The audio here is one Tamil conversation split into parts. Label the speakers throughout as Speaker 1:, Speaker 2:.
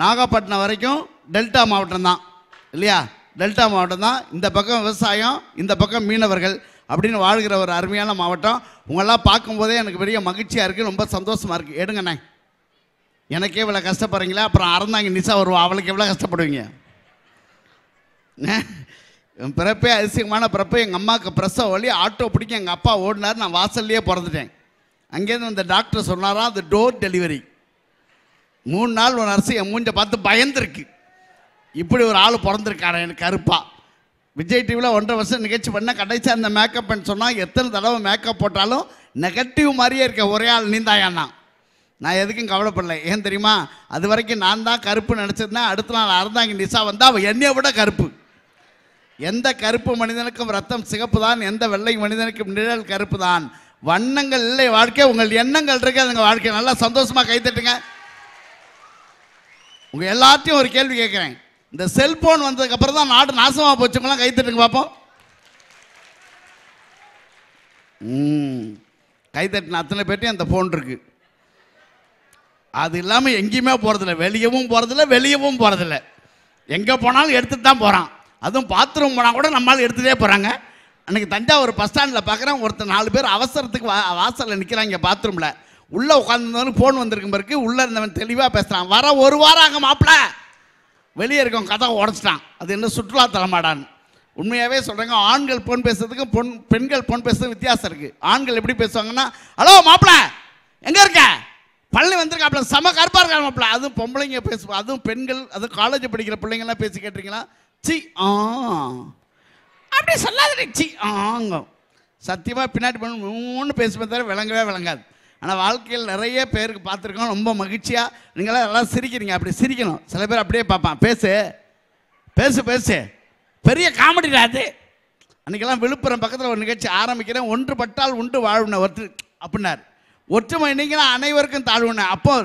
Speaker 1: நாகப்பட்டினம் வரைக்கும் டெல்டா மாவட்டம் தான் இல்லையா? டெல்டா மாவட்டம் தான். இந்த பக்கம் விவசாயம், இந்த பக்கம் மீனவர்கள் அப்படின்னு வாழ்கிற ஒரு அருமையான மாவட்டம். உங்களெல்லாம் பார்க்கும்போதே எனக்கு பெரிய மகிழ்ச்சியாக இருக்குது, ரொம்ப சந்தோஷமாக இருக்குது. எடுங்கண்ணே, எனக்கே இவ்வளோ கஷ்டப்படுறீங்களா, அப்புறம் அறந்தாங்க நிசா வருவா, அவளுக்கு எவ்வளோ கஷ்டப்படுவீங்க? என் பிறப்பே அதிசயமான பிறப்பு. எங்கள் அம்மாவுக்கு பிரசவ வழி, ஆட்டோ பிடிக்க எங்கள் அப்பா ஓடினார், நான் வாசல்லையே பிறந்துட்டேன். அங்கேருந்து அந்த டாக்டர் சொன்னாராம், அது டோர் டெலிவரி. 3 நாள் ஒரு நர்ஸு என் மூஞ்சை பார்த்து பயந்துருக்கு, இப்படி ஒரு ஆள் பிறந்திருக்காரு எனக்கு கருப்பா. விஜய் டிவியில் 1.5 வருஷம் நிகழ்ச்சி பண்ண கடைசியாக அந்த மேக்கப்னு சொன்னால் எத்தனை தடவை மேக்கப் போட்டாலும் நெகட்டிவ் மாதிரியே இருக்க ஒரே ஆள் நீந்தாயான்னா. நான் எதுக்கும் கவலைப்படலை. ஏன் தெரியுமா? அது வரைக்கும் நான் தான் கருப்பு நினச்சிருந்தேன். அடுத்த நாள் அறந்தாங்க நிசா வந்தால் அவள் என்னையை விட கருப்பு. எந்த கருப்பு மனிதனுக்கும் ரத்தம் சிகப்பு தான், எந்த வெள்ளை மனிதனுக்கும் நிழல் கருப்பு தான். வண்ணங்கள் இல்லை வாழ்க்கை, உங்கள் எண்ணங்கள் இருக்கு, அதுங்க வாழ்க்கை. நல்லா சந்தோஷமாக கைத்தட்டுங்க. உங்கள் எல்லாத்தையும் ஒரு கேள்வி கேட்குறேன். இந்த செல்போன் வந்ததுக்கப்புறம் தான் நாடு நாசமாக போச்சுங்களாம், கைத்தட்டுங்க பார்ப்போம். கைத்தட்டின அத்தனை பேர்ட்டையும் அந்த ஃபோன் இருக்குது. அது இல்லாமல் எங்கேயுமே போகிறதில்ல, வெளியவும் போகிறதில்ல, வெளியவும் போகிறதில்ல. எங்கே போனாலும் எடுத்துகிட்டு தான் போகிறான். அதுவும் பாத்ரூம் போனால் கூட நம்மளால் எடுத்துகிட்டே போகிறாங்க. அன்றைக்கி தஞ்சாவூர் பஸ் ஸ்டாண்டில் பார்க்குறேன், ஒருத்தர் 4 பேர் அவசரத்துக்கு வாசலில் நிற்கிறாங்க பாத்ரூமில். உள்ளே உட்காந்துருந்தவனுக்கு ஃபோன் வந்திருக்கும் பிறகு உள்ளே இருந்தவன் தெளிவாக பேசுகிறான். வர 1 வாரம் ஆக மாப்பிள்ள, வெளியே இருக்கவங்க கதை உடச்சிட்டான். அது என்ன சுற்றுலா தலமாடான்னு. உண்மையாகவே சொல்கிறாங்க, ஆண்கள் ஃபோன் பேசுறதுக்கும் பெண்கள் ஃபோன் பேசுறதுக்கு வித்தியாசம் இருக்குது. ஆண்கள் எப்படி பேசுவாங்கன்னா, ஹலோ மாப்பிள்ள எங்கே இருக்க, பள்ளி வந்திருக்காப்புல, செம கருப்பாக இருக்கா மாப்பிள்ள. அதுவும் பொம்பளைங்க பேசுவோம், அதுவும் பெண்கள், அதுவும் காலேஜ் படிக்கிற பிள்ளைங்கள்லாம் பேசி கேட்டிருக்கீங்களா? சி அப்படி சொல்லாத சி ஆங்க. சத்தியமாக பின்னாடி பண்ணு பேசுமே தவிர விளங்கவே விளங்காது. ஆனால் வாழ்க்கையில் நிறைய பேருக்கு பார்த்துருக்கோம். ரொம்ப மகிழ்ச்சியாக நீங்களாம் எல்லாம் சிரிக்கிறீங்க. அப்படி சிரிக்கணும். சில பேர் அப்படியே பார்ப்பான், பேசு பேசு பேசு, பெரிய காமெடிடா அது. அன்றைக்கெல்லாம் விழுப்புரம் பக்கத்தில் ஒரு நிகழ்ச்சி ஆரம்பிக்கிறேன். ஒன்றுபட்டால் உண்டு வாழ்வுன ஒருத்தர் அப்படின்னார். ஒற்றுமை நீங்களா அனைவருக்கும் தாழ்வுன அப்போ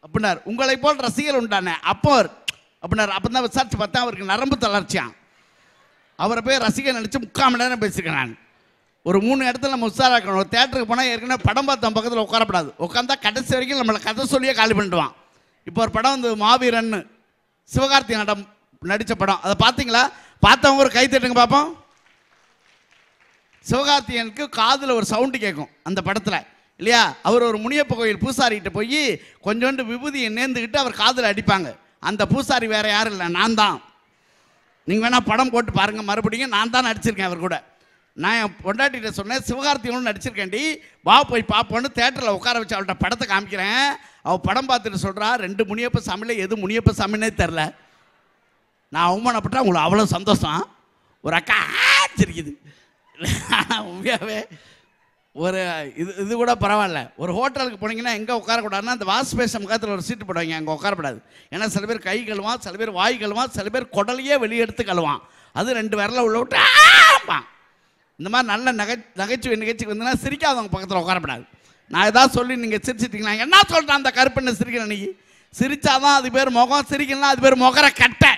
Speaker 1: அப்படின்னார். உங்களை போல் ரசிகர் உண்டானே அப்போ அப்படின்னார். அப்போ தான் விசாரிச்சு பார்த்தா அவருக்கு நரம்பு தளர்ச்சியான். அவரை போய் ரசிகர் நினச்சி 3/4 மணி நேரம் பேசியிருக்கேன் நான். ஒரு 3 இடத்துல நம்ம உஷாராக்கணும். ஒரு தேட்டருக்கு போனால் ஏற்கனவே படம் பார்த்தோம் பக்கத்தில் உட்காரப்படாது. உட்காந்தா கடைசி வரைக்கும் நம்மளை கதை சொல்லியே காலி பண்ணிடுவான். இப்போ ஒரு படம் வந்து மாவீரன், சிவகார்த்திகேயன் நடித்த படம், அதை பார்த்தீங்களா? பார்த்தவங்க ஒரு கை தட்டுங்க பார்ப்போம். சிவகார்த்திகேயனுக்கு காதில் ஒரு சவுண்டு கேட்கும் அந்த படத்தில் இல்லையா? அவர் ஒரு முனியப்ப கோயில் பூசாரிகிட்ட போய் கொஞ்சோண்டு விபூதியை நேர்ந்துக்கிட்டு அவர் காதில் அடிப்பாங்க. அந்த பூசாரி வேறு யாரும் இல்லை, நான் தான். நீங்கள் வேணால் படம் போட்டு பாருங்கள், மறுபடியும் நான் தான் நடிச்சிருக்கேன் அவர் கூட. நான் என் பொண்டாட்டிகிட்ட சொன்னேன், சிவகார்த்திகேயனும் நடிச்சிருக்கேன்டி, வா போய் பார்ப்போன்னு தேட்டரில் உட்கார வச்சு அவள்கிட்ட படத்தை காமிக்கிறேன். அவள் படம் பார்த்துட்டு சொல்கிறா, 2 முனியப்ப சாமியில் எது முனியப்ப சாமின்னே தெரில. நான் அவமானப்பட்டா உங்களுக்கு அவ்வளோ சந்தோஷம். ஒரு அக்கா ஆச்சிருக்குது. உண்மையாகவே ஒரு இது கூட பரவாயில்ல. ஒரு ஹோட்டலுக்கு போனீங்கன்னா எங்கே உட்காரக்கூடாதுன்னா அந்த வாஷ் பேஷன் முகத்தில் ஒரு சீட்டு போடுவாங்க, அங்கே உட்காரப்படாது. ஏன்னா சில பேர் கை கழுவான், சில பேர் வாய் கழுவான், சில பேர் குடலையே வெளியெடுத்து கழுவான். அது 2 விரல உள்ள விட்டு ஆமாம். இந்த மாதிரி நல்ல நகைச்சுவை நிகழ்ச்சிக்கு வந்தீங்கன்னா சிரிக்காதவங்க பக்கத்தில் உட்காரப்படாது. நான் எதாவது சொல்லி நீங்கள் சிரிச்சிட்டிங்களா, என்ன சொல்கிறேன் அந்த கருப்பெண்ணை சிரிக்கிறேன். அன்றைக்கி சிரித்தாதான் அது பேர் முகம், சிரிக்கலாம் அது பேர் முகர கட்டை.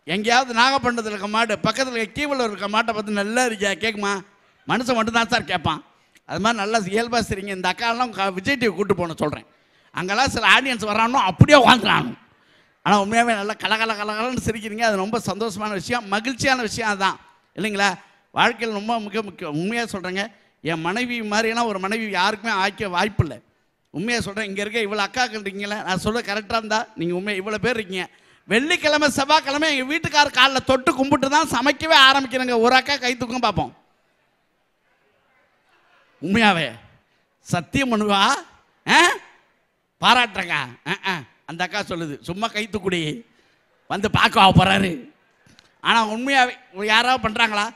Speaker 1: எங்கேயாவது நாகப்பட்டினத்தில் இருக்க மாட்டு பக்கத்தில் கீவலூர் இருக்க மாட்டை பார்த்து நல்லா இருக்கியா கேட்குமா? மனுஷன் மட்டும்தான் சார் கேட்பான். அது மாதிரி நல்லா இயல்பாக சரிங்க. இந்த அக்காலாம் விஜய் டிவி கூப்பிட்டு போகணும் சொல்கிறேன். அங்கெல்லாம் சில ஆடியன்ஸ் வரானோ அப்படியே உட்காந்துறானு. ஆனால் உண்மையாகவே நல்லா கலகலன்னு சிரிக்கிறீங்க. அது ரொம்ப சந்தோஷமான விஷயம், மகிழ்ச்சியான விஷயம் அதுதான் இல்லைங்களா? வாழ்க்கையில் ரொம்ப முக்கியம். உண்மையாக சொல்கிறேங்க, என் மனைவி மாதிரிலாம் ஒரு மனைவி யாருக்குமே ஆக்க வாய்ப்பு இல்லை. உண்மையாக சொல்கிறேன். இங்கே இருக்க இவ்வளோ அக்காக்கள் இருக்கீங்களே, நான் சொல்ல கரெக்டாக இருந்தால் நீங்கள் உண்மையாக இவ்வளோ பேர் இருக்கீங்க. வெள்ளிக்கிழமை செவ்வாய்க்கிழமை எங்கள் வீட்டுக்கார் காலில் தொட்டு கும்பிட்டு தான் சமைக்கவே ஆரம்பிக்கிறேங்க. ஒரு அக்கா கை தூக்கம் பார்ப்போம். உண்மையாவே சத்தியம் பண்ணுவா, பாராட்டுறக்கா. அந்த அக்கா சொல்லுது, சும்மா கை தூக்குடி வந்து பார்க்க போகிறாரு. ஆனால் உண்மையாகவே யாராவது பண்ணுறாங்களா?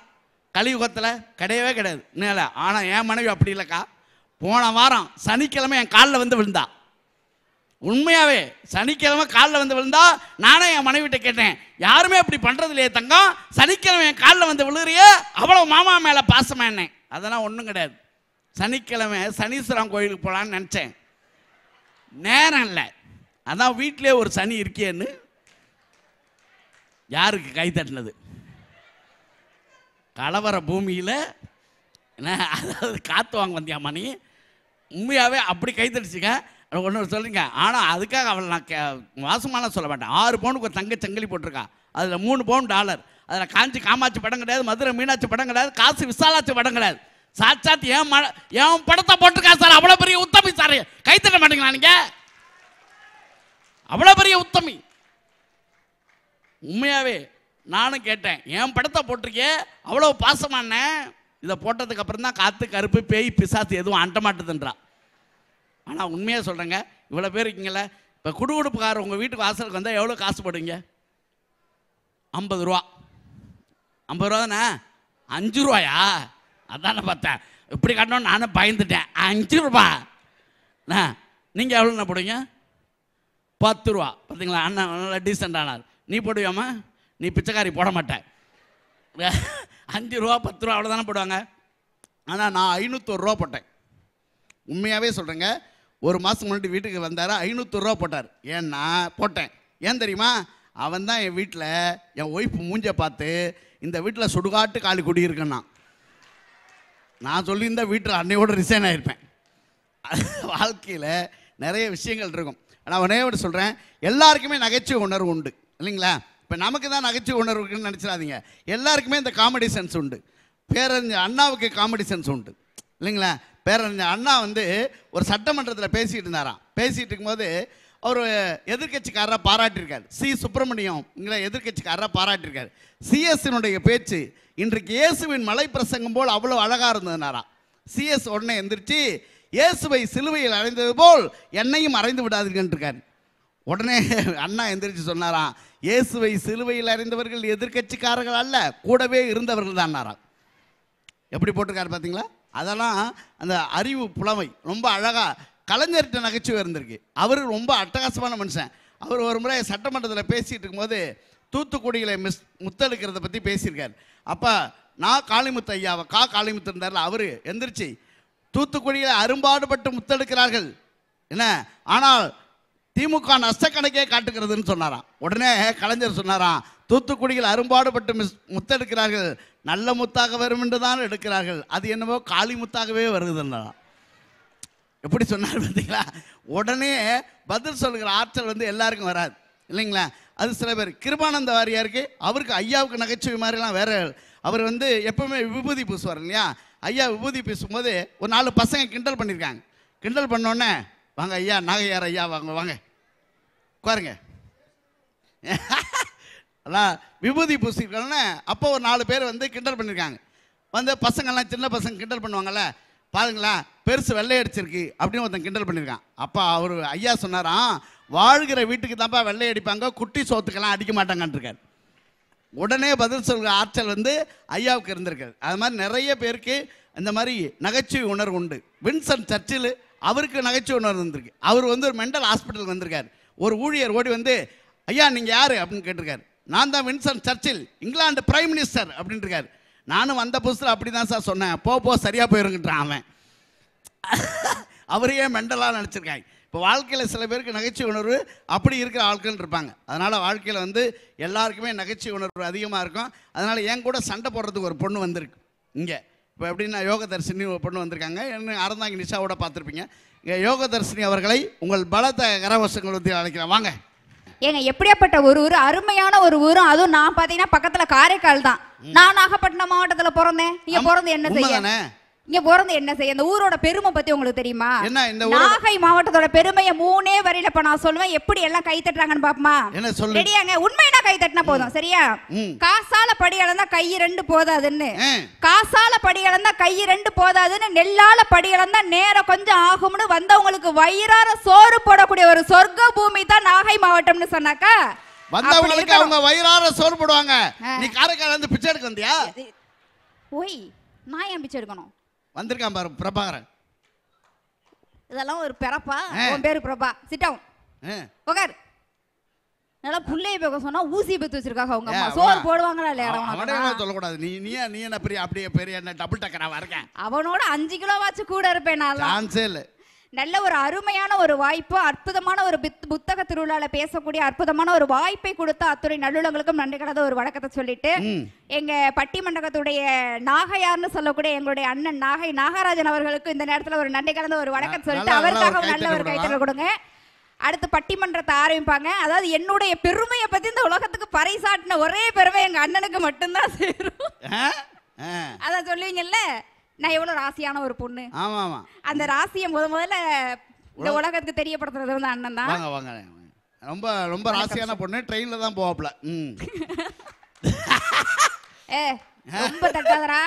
Speaker 1: கலியுகத்தில் கிடையவே கிடையாது. இல்லை. ஆனால் என் மனைவி அப்படி இல்லைக்கா. போன வாரம் சனிக்கிழமை என் காலில் வந்து விழுந்தா. உண்மையாகவே சனிக்கிழமை காலில் வந்து விழுந்தா. நானே என் மனைவிட்ட கேட்டேன், யாருமே அப்படி பண்ணுறது இல்லையே தங்கம், சனிக்கிழமை என் காலில் வந்து விழுறியே, அவ்வளோ மாமா மேலே பாசமா என்ன? அதெல்லாம் ஒன்றும் கிடையாது. சனிக்கிழமை சனீஸ்வரன் கோயிலுக்கு போகலான்னு நினச்சேன், நேரம் இல்லை. அதான் வீட்டிலே ஒரு சனி இருக்கேன்னு. யாருக்கு கை தட்டினது? கலவர பூமியில் என்ன, அதாவது காற்று வாங்க வந்தியா மணி? உண்மையாகவே அப்படி கை தடிச்சுங்க. ஒன்று சொல்லுங்க. ஆனால் அதுக்காக அவளை நான் வாசமான சொல்ல மாட்டேன். 6 பவுனுக்கு ஒரு தங்க சங்கிலி போட்டிருக்கா, அதில் 3 பவுன் டாலர், அதில் காஞ்சி காமாட்சி படம் கிடையாது, மதுரை மீனாட்சி படம் கிடையாது, காசு விசாலாட்சி படம் கிடையாது. சாட்சாத் என் படத்தை போட்டிருக்கா சார். அவ்வளோ பெரிய உத்தமி சார். கைத்தட்ட மாட்டீங்களா நீங்க? அவ்வளோ பெரிய உத்தமி. உண்மையாவே நானும் கேட்டேன், என் படத்தை போட்டிருக்கே, அவ்வளோ பாசமான. இதை போட்டதுக்கு அப்புறம் தான் காத்து கருப்பு பேய் பிசாசு எதுவும் அண்ட மாட்டுதுன்றா. ஆனால் உண்மையாக சொல்கிறேங்க, இவ்வளோ பேர் இருக்கீங்களே, இப்போ குடுகுடுப்புக்காரர் உங்கள் வீட்டுக்கு வாசலுக்கு வந்தால் எவ்வளோ காசு போடுவீங்க? 50 ரூபா. 50 ரூபா தானே? 5 ரூபாயா? அதானே பார்த்தேன். இப்படி காட்டணும் நானும் பயந்துட்டேன். 5 ரூபா. நீங்கள் எவ்வளோண்ணா போடுவீங்க? 10 ரூபா. பார்த்தீங்களா? அண்ணன் நல்லா டீசெண்ட் ஆனார். நீ போடுவியாம்மா? நீ பிச்சைக்காரி போட மாட்டேன். 5 ரூபா 10 ரூபா அவ்வளோதானே போடுவாங்க. ஆனால் நான் 501 ரூபா போட்டேன். உண்மையாகவே சொல்கிறேங்க. ஒரு மாதம் முன்னாடி வீட்டுக்கு வந்தார், 501 ரூபா போட்டார். ஏன்னா போட்டேன். ஏன் தெரியுமா? அவன் தான் என் வீட்டில் என் ஒய்ஃப் மூஞ்ச பார்த்து இந்த வீட்டில் சுடுகாட்டு காலி குடியிருக்கேன்னா, நான் சொல்லியிருந்த வீட்டில் அன்னையோட ரிசைன் ஆகிருப்பேன். வாழ்க்கையில் நிறைய விஷயங்கள் இருக்கும். நான் ஒன்றே ஒன்று சொல்கிறேன், எல்லாருக்குமே நகைச்சுவை உணர்வு உண்டு இல்லைங்களா? இப்போ நமக்கு தான் நகைச்சுவை உணர்வு இருக்குன்னு நினச்சிடாதீங்க. எல்லாருக்குமே இந்த காமெடி சென்ஸ் உண்டு. பேரறிஞர் அண்ணாவுக்கு காமெடி சென்ஸ் உண்டு இல்லைங்களா? பேரறிஞர் அண்ணா வந்து ஒரு சட்டமன்றத்தில் பேசிகிட்டு இருந்தாராம். பேசிகிட்டு இருக்கும்போது அவர் எதிர்கட்சிக்காரராக பாராட்டியிருக்கார். சுப்பிரமணியம் எதிர்கட்சிக்காரராக பாராட்டியிருக்கார். சிஎஸ்னுடைய பேச்சு இன்றைக்கு இயேசுவின் மலை பிரசங்கம் போல் அவ்வளோ அழகாக இருந்ததுனாராம். சிஎஸ் உடனே எந்திரிச்சு, இயேசுவை சிலுவையில் அறைந்தது போல் என்னையும் அறைந்து விடாதீங்கன்றிருக்கார். உடனே அண்ணா எந்திரிச்சு சொன்னாராம், இயேசுவை சிலுவையில் அறைந்தவர்கள் எதிர்கட்சிக்காரர்கள் அல்ல, கூடவே இருந்தவர்கள் தான்னாராம். எப்படி போட்டிருக்காரு பார்த்தீங்களா? அதெல்லாம் அந்த அறிவு புலமை ரொம்ப அழகாக. கலைஞர்கிட்ட நகைச்சுவை இருந்திருக்கு. அவர் ரொம்ப அட்டகாசமான மனுஷன். அவர் ஒரு முறை சட்டமன்றத்தில் பேசிகிட்டு இருக்கும்போது தூத்துக்குடியில் முத்தெடுக்கிறத பற்றி பேசியிருக்கார். அப்போ நான் காளிமுத்து ஐயாவை காளிமுத்து இருந்தார்ல, அவர் எந்திரிச்சு, தூத்துக்குடியில் அரும்பாடுபட்டு முத்தெடுக்கிறார்கள் என்ன, ஆனால் திமுக நஷ்டக்கணக்கே காட்டுகிறதுன்னு சொன்னாராம். உடனே கலைஞர் சொன்னாராம், தூத்துக்குடியில் அரும்பாடுபட்டு முத்தெடுக்கிறார்கள், நல்ல முத்தாக வரும் என்று தான் எடுக்கிறார்கள், அது என்னவோ காளி முத்தாகவே வருதுன்னாராம். எப்படி சொன்னார் பார்த்தீங்களா? உடனே பதில் சொல்கிற ஆற்றல் வந்து எல்லாருக்கும் வராது இல்லைங்களா? அது சில பேர். கிருபானந்த வாரியாருக்கு, அவருக்கு ஐயாவுக்கு நகைச்சுவை மாதிரிலாம் வேற. அவர் வந்து எப்பவுமே விபூதி பூசுவார் இல்லையா? ஐயா விபூதி பூசும்போது ஒரு 4 பசங்க கிண்டல் பண்ணியிருக்காங்க. கிண்டல் பண்ணோடனே, வாங்க ஐயா, நாகையார் ஐயா வாங்க வாங்க உட்காருங்க. அதான் விபூதி பூசிருக்கோன்னே அப்போ ஒரு 4 பேர் வந்து கிண்டல் பண்ணியிருக்காங்க. வந்து பசங்கள்லாம் சின்ன பசங்க கிண்டல் பண்ணுவாங்கள்ல, பாருங்களா பெருசு வெள்ளை அடிச்சிருக்கு அப்படின்னு ஒருத்தன் கிண்டல் பண்ணியிருக்கான். அப்போ அவர் ஐயா சொன்னாராம், வாழ்கிற வீட்டுக்கு தான்ப்பா வெள்ளை அடிப்பாங்க, குட்டி சோத்துக்கெல்லாம் அடிக்க மாட்டாங்கன்றிருக்காரு. உடனே பதில் சொல்கிற ஆற்றல் வந்து ஐயாவுக்கு இருந்திருக்காரு. அது மாதிரி நிறைய பேருக்கு இந்த மாதிரி நகைச்சுவை உணர்வு உண்டு. வின்சன் சர்ச்சில், அவருக்கு நகைச்சுவை உணர்வு இருந்திருக்கு. அவர் வந்து ஒரு மென்டல் ஹாஸ்பிட்டலுக்கு வந்திருக்காரு. ஒரு ஊழியர் ஓடி வந்து, ஐயா நீங்கள் யார் அப்படின்னு கேட்டிருக்காரு. நான் தான் வின்சன் சர்ச்சில், இங்கிலாந்து பிரைம் மினிஸ்டர் அப்படின்ட்டு இருக்காரு. நானும் வந்த புதுசில் அப்படி தான் சார் சொன்னேன், போ சரியாக போயிருங்கன்றான் அவன். அவரையே மெண்டலாக நினச்சிருக்காங்க. இப்போ வாழ்க்கையில் சில பேருக்கு நகைச்சுவை உணர்வு அப்படி இருக்கிற ஆட்கள் இருப்பாங்க. அதனால் வாழ்க்கையில் வந்து எல்லாருக்குமே நகைச்சுவை உணர்வு அதிகமாக இருக்கும். அதனால் என் கூட சண்டை போடுறதுக்கு ஒரு பொண்ணு வந்திருக்கு இங்கே. இப்போ எப்படின்னா யோகதர்ஷினி ஒரு பொண்ணு வந்திருக்காங்க. என்ன அறந்தாங்க நிஷாவோட பார்த்துருப்பீங்க. யோகதர்ஷினி அவர்களை உங்கள் பலத்த கரவசங்கள் வந்து அழைக்கிறேன், வாங்க.
Speaker 2: ஏங்க எப்படியாப்பட்ட ஒரு ஊர், அருமையான ஒரு ஊரும். அதுவும் நான் பார்த்தீங்கன்னா பக்கத்தில் காரைக்கால் தான். நான் நாகப்பட்டினம் மாவட்டத்தில் பிறந்தேன். இங்கே பிறந்து என்ன செய்ய, இங்க பிறந்து என்ன செய்ய, இந்த ஊரோட பெருமை பத்தி உங்களுக்கு தெரியுமா? நாகை மாவட்டத்தோட பெருமையை 3 வரியில இப்ப நான் சொல்லுவேன். எப்படி எல்லாம் கை தட்டுறாங்கன்னு பாப்போமா? ரெடியாங்க? உண்மையா கை தட்டினா போதும், சரியா? காசால படி அளந்தா கை 2 போதாதுன்னு, காசால படி அளந்தா கை 2 போதாதுன்னு, நெல்லால படி அளந்தா நேரம் கொஞ்சம் ஆகும்னு வந்தவங்களுக்கு வயிறார சோறு போடக்கூடிய ஒரு சொர்க்க பூமி தான் நாகை மாவட்டம்னு சொன்னாக்கா,
Speaker 1: வந்தவங்களுக்கு அவங்க வயிறார சோறு போடுவாங்க. நீ காரைக்கால் வந்து பிச்சை எடுக்க வந்தியா?
Speaker 2: ஓய், நான் ஏன் பிச்சை எடுக்கணும்?
Speaker 1: வந்திருக்கான் பாரு பிரபாகரன்.
Speaker 2: இதெல்லாம் ஒரு பிறப்பா? உன் பேரு பிரபா. சிட்டவும் உட்கார். நல்லா புள்ளைய பேக்க சொன்னா ஊசி பேத்து வச்சிருக்காங்க அவங்க அம்மா. சோறு போடுவாங்களா இல்லையா?
Speaker 1: அவனோட சொல்லக்கூடாது. நீ என்ன பெரிய அப்படியே பெரிய என்ன டபுள் டக்கராவா இருக்கேன்?
Speaker 2: அவனோட 5 கிலோ வாச்சு கூட இருப்பேன் நான்.
Speaker 1: சான்ஸே இல்லை.
Speaker 2: நல்ல ஒரு அருமையான ஒரு வாய்ப்பு, அற்புதமான ஒரு புத்தக திருவிழால பேசக்கூடிய அற்புதமான ஒரு வாய்ப்பை கொடுத்த அத்துறை நல்லுள்ளங்களுக்கும் நன்றி கலந்த ஒரு வணக்கத்தை சொல்லிட்டு, எங்க பட்டிமண்டபத்துடைய நாகையார்னு சொல்லக்கூடிய எங்களுடைய அண்ணன் நாகை நாகராஜன் அவர்களுக்கு இந்த நேரத்துல ஒரு நன்றி கலந்த ஒரு வணக்கம் சொல்லிட்டு அவருக்காக நல்ல ஒரு கைத்தட்டல் கொடுங்க. அடுத்து பட்டிமன்றத்தை ஆரம்பிப்பாங்க. அதாவது என்னுடைய பெருமையை பத்தி இந்த உலகத்துக்கு பறைசாட்டின ஒரே பெருமை எங்க அண்ணனுக்கு மட்டும்தான் சேரும். அதான் சொல்லுவீங்கல்ல, நான் எவ்வளவு ராசியான ஒரு பொண்ணு.
Speaker 1: ஆமா ஆமா.
Speaker 2: அந்த ராசியை முதல்ல இந்த உலகத்துக்கு தெரியப்படுத்துறது வந்து அண்ணன் தான்.
Speaker 1: வாங்க வாங்க. ரொம்ப ரொம்ப ராசியான பொண்ணு. ட்ரெயின்ல தான் போவாப்ல.
Speaker 2: ரொம்ப தட்டாதரா.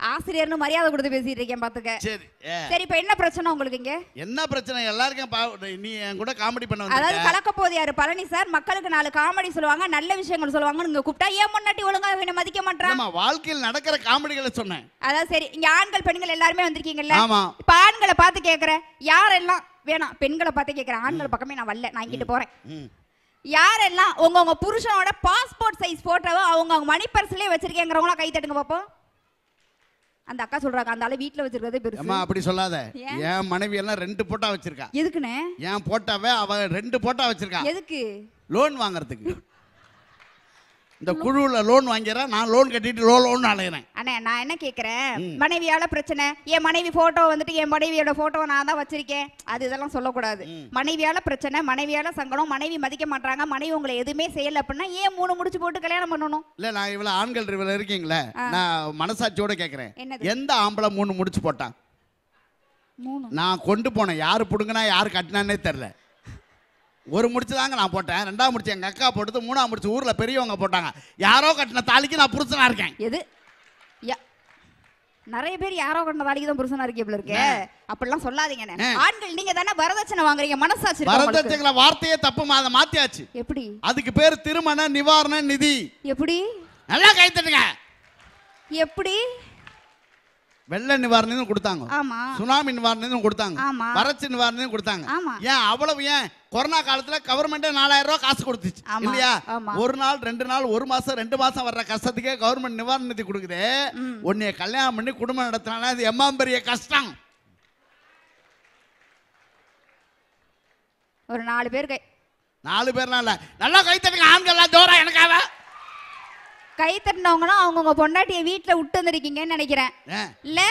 Speaker 2: ஆசிரியர்னு மரியாதை கொடுத்து பேசிட்டு இருக்கேன் பாத்துக்க. சரி சரி, இப்ப என்ன பிரச்சனை உங்களுக்கு இங்க? என்ன பிரச்சனை? எல்லாருக்கும் நீ என் கூட காமெடி பண்ண வந்த. அதாவது கலக்க போதியாரு பழனி சார் மக்களுக்கு 4 காமெடி சொல்லுவாங்க, நல்ல விஷயங்கள் சொல்லுவாங்கன்னு நீங்க கூப்பிட்டா ஏன் முன்னாடி ஒழுங்கா என்ன மதிக்க மாட்டாங்க? ஆமா, வாழ்க்கையில் நடக்கிற காமெடிகளை சொன்னேன். அதாவது சரி, இங்க ஆண்கள் பெண்கள் எல்லாரும் வந்திருக்கீங்கல்ல. ஆமா. இப்ப ஆண்களை பார்த்து கேக்குறேன், யாரெல்லாம் வேணாம் பெண்களை பார்த்து கேக்குறேன், ஆண்கள் பக்கமே நான் வரல, நான் இங்கிட்டு போறேன். யாரெல்லாம் உங்க புருஷனோட பாஸ்போர்ட் சைஸ் போட்டோவை அவங்க மணி பர்ஸ்லயே வச்சிருக்கேங்கிறவங்களா கை தட்டுங்க பாப்போம். அந்த அக்கா சொல்றாங்க, அந்த ஆளு வீட்ல வச்சிருக்கிறது பெருசு. அம்மா அப்படி சொல்லாத. என் மனைவி எல்லாம் 2 போட்டோ வச்சிருக்கா. எதுக்குனே? என் போட்டோவை அவ 2 போட்டோ வச்சிருக்கா. எதுக்கு? லோன் வாங்குறதுக்கு. இந்த குழுவுல லோன் வாங்கிறா, நான் லோன் கட்டிட்டு லோன் அலையறேன். அண்ணே நான் என்ன கேக்குறேன், மனைவியால பிரச்சனை, என் மனைவி போட்டோ வந்துட்டு என் மனைவியோட போட்டோ நான் தான் வச்சிருக்கேன், அது இதெல்லாம் சொல்லக்கூடாது. மனைவியால பிரச்சனை, மனைவியால சங்கடம், மனைவி மதிக்க மாட்டாங்க, மனைவி உங்களை எதுவுமே செய்யல அப்படின்னா ஏன் 3 முடிச்சு போட்டு கல்யாணம் பண்ணணும்? இல்ல, நான் இவ்வளவு ஆண்கள் இவ்வளவு இருக்கீங்களே, நான் மனசாட்சியோட கேக்குறேன், எந்த ஆம்பளை 3 முடிச்சு போட்டான்? நான் கொண்டு போனேன், யாரு புடுங்கினா யாரு கட்டினானே தெரியல. ஒரு முடிச்சு தாங்க நான் போட்டேன், 2ஆவது முடிச்சு எங்க அக்கா போட்டது, 3ஆவது முடிச்சு ஊர்ல பெரியவங்க போட்டாங்க. யாரோ கட்டின தாலிக்கு நான் புருஷனா இருக்கேன். எது? நிறைய பேர் யாரோ கட்டின தாலிக்கு தான் புருஷனா இருக்கீங்க இருக்கு. அப்படிலாம் சொல்லாதீங்க. ஆண்கள் நீங்க தானே வரதட்சணை வாங்குறீங்க, மனசாட்சி. வரதட்சணை வார்த்தையே தப்பு, அதை மாத்தியாச்சு. எப்படி? அதுக்கு பேர் திருமண நிவாரண நிதி. எப்படி? நல்லா கை தட்டுங்க. எப்படி? வெள்ள நிவாரணம் கொடுத்தாங்க, சுனாமி நிவாரணம் கொடுத்தாங்க, வறட்சி நிவாரணம் கொடுத்தாங்க. ஏன் அவ்வளவு? ஏன் கொரோனா காலத்துல கவர்மெண்டே 4000 ரூபாய் காசு கொடுத்துச்சு இல்லையா? ஒரு நாள் 2 நாள் 1 மாசம் 2 மாசம் வர்ற கஷ்டத்துக்கே கவர்மெண்ட் நிவாரண நிதி கொடுக்குது. உன்னைய கல்யாணம் பண்ணி குடும்பம் நடத்தினா அது எம்மாம் பெரிய கஷ்டம். ஒரு 4 பேர் 4 பேர்லாம் இல்ல, நல்லா கை தட்டுங்க ஆண்கள்லாம் ஜோரா. எனக்காக கை தட்டினவங்கன்னா அவங்கவுங்க பொண்டாட்டியை வீட்டுல விட்டு வந்துருக்கீங்கன்னு நினைக்கிறேன். இல்ல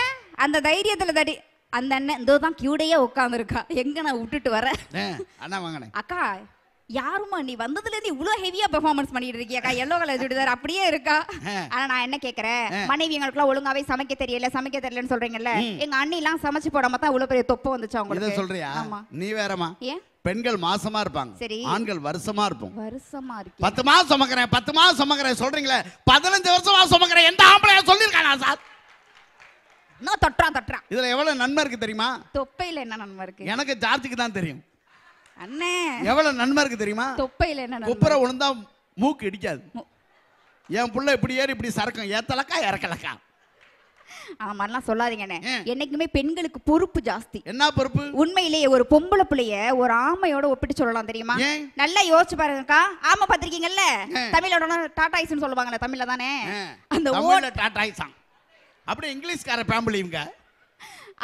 Speaker 2: அந்த தைரியத்துல தடி அந்த அண்ணன் இதோ தான் கியூடையே உட்கார்ந்து இருக்கா, எங்க நான் விட்டுட்டு வரேன். அக்கா யாருமா நீ வந்ததுல இருந்து இவ்வளவு ஹெவியா பெர்ஃபார்மன்ஸ் பண்ணிட்டு இருக்கியாக்கா, எல்லோ கலர் சுடிதார் அப்படியே இருக்கா. ஆனா நான் என்ன கேக்குறேன், மனைவி எங்களுக்குலாம் ஒழுங்காவே சமைக்க தெரியலன்னு சொல்றீங்கல்ல, எங்க அண்ணி எல்லாம் சமைச்சு போடாம தான் இவ்வளவு பெரிய தொப்பை வந்துச்சு அவங்களுக்கு. சொல்றியா? நீ வேறமா? பெண்கள் மாசமா இருப்பாங்க, ஆண்கள் வருஷமா இருப்போம். வருஷமா இருக்கு. 10 மாசம் சுமக்கிறேன் 10 மாசம் சுமக்கிறேன் சொல்றீங்களே, 15 வருஷமா சுமக்கிறேன் எந்த ஆம்பளையா சொல்லிருக்கானா சார்? நான் தட்டுறான். இதுல எவ்வளவு நன்மை இருக்கு தெரியுமா? தொப்பையில என்ன நன்மை இருக்கு? எனக்கு ஜார்ஜுக்கு தான் தெரியும் அண்ணே. எவ்வளவு நன்மை இருக்கு தெரியுமா? தொப்பையில என்ன? குப்புற உளுந்தா மூக்கு இடிக்காது. என் புள்ள இப்படி ஏறி இப்படி சரக்கும், ஏத்தலக்கா இறக்கலக்கா. ஆமாலாம் சொல்லாதீங்கண்ணே. என்னைக்குமே பெண்களுக்கு பொறுப்பு ஜாஸ்தி. என்ன பொறுப்பு? உண்மையிலேயே ஒரு பொம்பளை பிள்ளைய ஒரு ஆமையோட ஒப்பிட்டு சொல்லலாம் தெரியுமா? நல்லா யோசிச்சு பாருங்கக்கா. ஆமை பாத்திருக்கீங்கல்ல, தமிழோட டாடாய்ஸ்னு சொல்லுவாங்கல்ல, தமிழ்ல தானே அந்த ஓட டாடாய்ஸா, அப்படி இங்கிலீஷ்கார ஃபேமிலி இவங்க.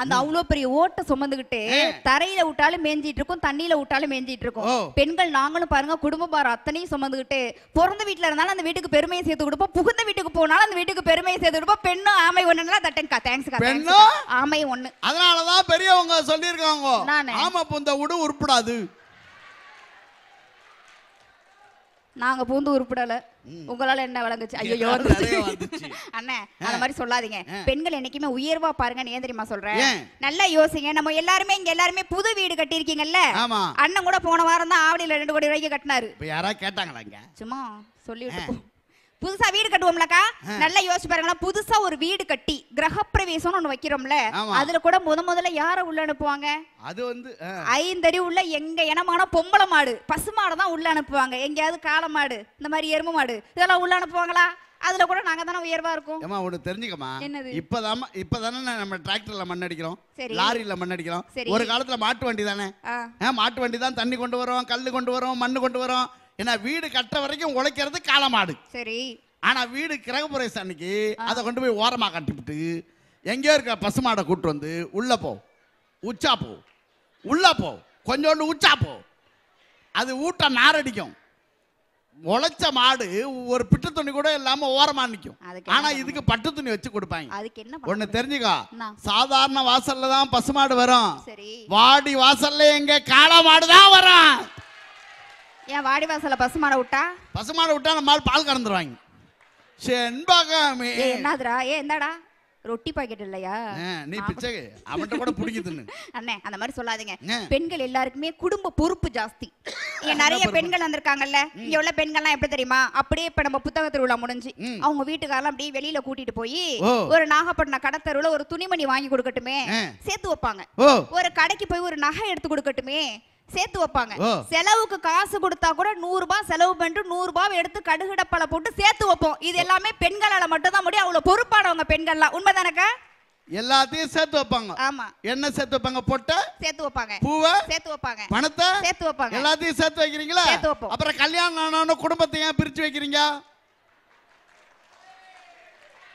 Speaker 2: அந்த அவ்வளோ பெரிய ஓட்டை சுமந்துகிட்டு தரையில விட்டாலும் மேஞ்சிட்டு இருக்கும், தண்ணியில விட்டாலும் மேஞ்சிட்டு இருக்கும். பெண்கள் நாங்களும் பாருங்க, குடும்ப பாரம் அத்தனையும் சுமந்துகிட்டு பிறந்த வீட்டுல இருந்தாலும் அந்த வீட்டுக்கு பெருமையை சேர்த்து கொடுப்போம், புகுந்த வீட்டுக்கு போனாலும் அந்த வீட்டுக்கு பெருமையை சேர்த்து கொடுப்போம். பெண்ணும் ஆமை ஒண்ணுங்களா? தட்டன்கா, தேங்க்ஸ். ஆமை ஒண்ணு. அதனாலதான் பெரியவங்க சொல்லியிருக்காங்க, ஆமை பூந்த விடு உருப்படாது. நாங்க பூந்து உருப்படல, உங்களால என்ன விளங்குச்சு? ஐயோ அண்ணே அந்த மாதிரி சொல்லாதீங்க. பெண்கள் என்னைக்குமே உயர்வா பாருங்க. ஏன் தெரியுமா சொல்றேன்? நல்லா யோசிங்க. நம்ம எல்லாருமே இங்க எல்லாருமே புது வீடு கட்டி இருக்கீங்கல்ல. அண்ணன் கூட போன வாரம் தான் ஆவடியில 2 கோடி ரூபாய்க்கு கட்டினாரு. யாரா கேட்டாங்களா? இங்க சும்மா சொல்லிட்டு புதுசா வீடு கட்டுவோம்லக்கா, நல்லா யோசிச்சு பாருங்களா. புதுசா ஒரு வீடு கட்டி கிரகப்பிரவேசம் ஒண்ணு வைக்கிறோம்ல, அதுல கூட முதல்ல யார உள்ள அனுப்புவாங்க? அது வந்து 5 அடி உள்ள எங்க இனமான பொம்பளை மாடு பசு மாடு தான் உள்ள அனுப்புவாங்க. எங்கேயாவது காளை மாடு இந்த மாதிரி எருமை மாடு இதெல்லாம் உள்ள அனுப்புவாங்களா? அதுல கூட நாங்க தானே உயர்வா இருக்கும். ஏமா ஒண்ணு தெரிஞ்சுக்கமா, இப்பதானே நம்ம டிராக்டர்ல மண் அடிக்கிறோம், லாரியில மண் அடிக்கிறோம். ஒரு காலத்துல மாட்டு வண்டி தானே, மாட்டு வண்டி தான் தண்ணி கொண்டு வரோம், கல்லு கொண்டு வரோம், மண்ணு கொண்டு வரோம். ஏன்னா வீடு கட்டுற வரைக்கும் உழைக்கிறது காளமாடு. சரி, ஆனா வீடு கிரகப்பிரவேசம் அன்னைக்கு அதை கொண்டு போய் ஓரமா கட்டிவிட்டு எங்கேயோ இருக்க பசுமாடை கூட்டு வந்து உள்ள போ, உச்சா போ,
Speaker 1: உள்ள போ, கொஞ்சோண்டு உச்சா போ, அது ஊட்ட நாரடிக்கும். உழைச்ச மாடு ஒரு பிட்டு துணி கூட இல்லாம ஓரமா நிக்கும். ஆனா இதுக்கு பட்டு துணி வச்சு கொடுப்பாங்க.
Speaker 2: அதுக்கு என்ன
Speaker 1: ஒண்ணு தெரிஞ்சுக்கோ, சாதாரண வாசல்ல தான் பசுமாடு வரும்,
Speaker 2: சரி
Speaker 1: வாடி வாசல்ல எங்க காளை மாடு தான் வரும்.
Speaker 2: ஏன் வாடி வாசல்ல பசுமாடை விட்டா?
Speaker 1: பசுமாடை விட்டா நம்ம பால் கறந்துருவாங்க.
Speaker 2: என்னதுடா? என்னடா ரொட்டி பாக்கெட் இல்லையா?
Speaker 1: நீ பிச்சை அவன்கிட்ட கூட பிடிக்குதுன்னு
Speaker 2: அண்ணே அந்த மாதிரி சொல்லாதீங்க. பெண்கள் எல்லாருக்குமே குடும்ப பொறுப்பு ஜாஸ்தி. இங்க நிறைய பெண்கள் வந்திருக்காங்கல்ல, இங்க உள்ள பெண்கள்லாம் எப்படி தெரியுமா, அப்படியே இப்ப நம்ம புத்தக திருவிழா முடிஞ்சு அவங்க வீட்டுக்காரெல்லாம் அப்படியே வெளியில கூட்டிட்டு போய் ஒரு நாகப்பட்டினம் கடத்தருவுல ஒரு துணிமணி வாங்கி கொடுக்கட்டுமே சேர்த்து வைப்பாங்க. ஒரு கடைக்கு போய் ஒரு நகை எடுத்து கொடுக்கட்டுமே சேர்த்து வைப்பாங்க. செலவுக்கு காசு கொடுத்தா கூட 100 ரூபாய் செலவு பண்ணிட்டு 100 ரூபாய் எடுத்து கடுகுடப்பல போட்டு சேர்த்து வைப்போம். இது எல்லாமே பெண்களால மட்டும் தான் முடியும். அவ்வளவு பொறுப்பானவங்க பெண்கள்லாம். உண்மைதானக்கா?
Speaker 1: எல்லாத்தையும் சேர்த்து வைப்பாங்க.
Speaker 2: ஆமா.
Speaker 1: என்ன சேர்த்து வைப்பாங்க? பொட்டை
Speaker 2: சேர்த்து வைப்பாங்க,
Speaker 1: பூவை
Speaker 2: சேர்த்து வைப்பாங்க,
Speaker 1: பணத்தை
Speaker 2: சேர்த்து வைப்பாங்க,
Speaker 1: எல்லாத்தையும் சேர்த்து வைக்கிறீங்களா?
Speaker 2: சேர்த்து வைப்போம்.
Speaker 1: அப்புறம் கல்யாணம் ஆனவன குடும்பத்தை ஏன் பிரிச்சு வைக்கிறீங்க?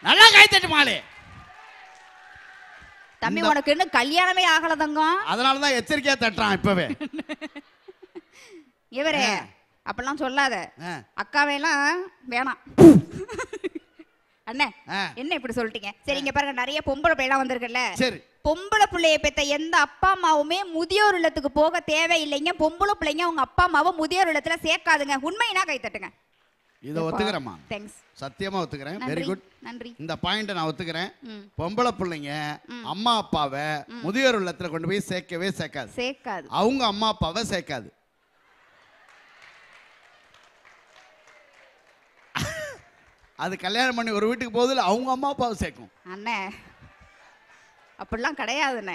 Speaker 1: நல்லா கை தட்டு மாலே.
Speaker 2: தம்பி உனக்கு இன்னும் கல்யாணமே ஆகல தங்கம்.
Speaker 1: அதனால தான் எச்சரிக்கையா தட்டுறான் இப்பவே.
Speaker 2: இவரே அப்பெல்லாம் சொல்லாத, அக்காவையெல்லாம் வேணாம். அண்ணே என்ன இப்படி சொல்லிட்டீங்க? சரி இங்க பாருங்க, நிறைய பொம்பளை பிள்ளைலாம் வந்திருக்குல்ல. சரி, பொம்பளை பிள்ளைய பெத்த எந்த அப்பா அம்மாவுமே முதியோர் இல்லத்துக்கு போக தேவையில்லைங்க. பொம்பளை பிள்ளைங்க அவங்க அப்பா அம்மாவை முதியோர் இல்லத்துல சேர்க்காதுங்க. உண்மையினா கை தட்டுங்க.
Speaker 1: இதை ஒத்துக்கிறேம்மா.
Speaker 2: தேங்க்ஸ்.
Speaker 1: சத்தியமா ஒத்துக்கிறேன். வெரி குட்,
Speaker 2: நன்றி.
Speaker 1: இந்த பாயிண்ட் நான் ஒத்துக்கிறேன். பொம்பளை பிள்ளைங்க அம்மா அப்பாவை முதியோர் இல்லத்துல கொண்டு போய் சேர்க்கவே சேர்க்காது. அவங்க அம்மா அப்பாவை சேர்க்காது. அது கல்யாணம் பண்ணி ஒரு வீட்டுக்கு போகுது அவங்க அம்மா அப்பாவை சேர்க்கும்.
Speaker 2: அண்ணே அப்படிலாம் கிடையாதுண்ணே.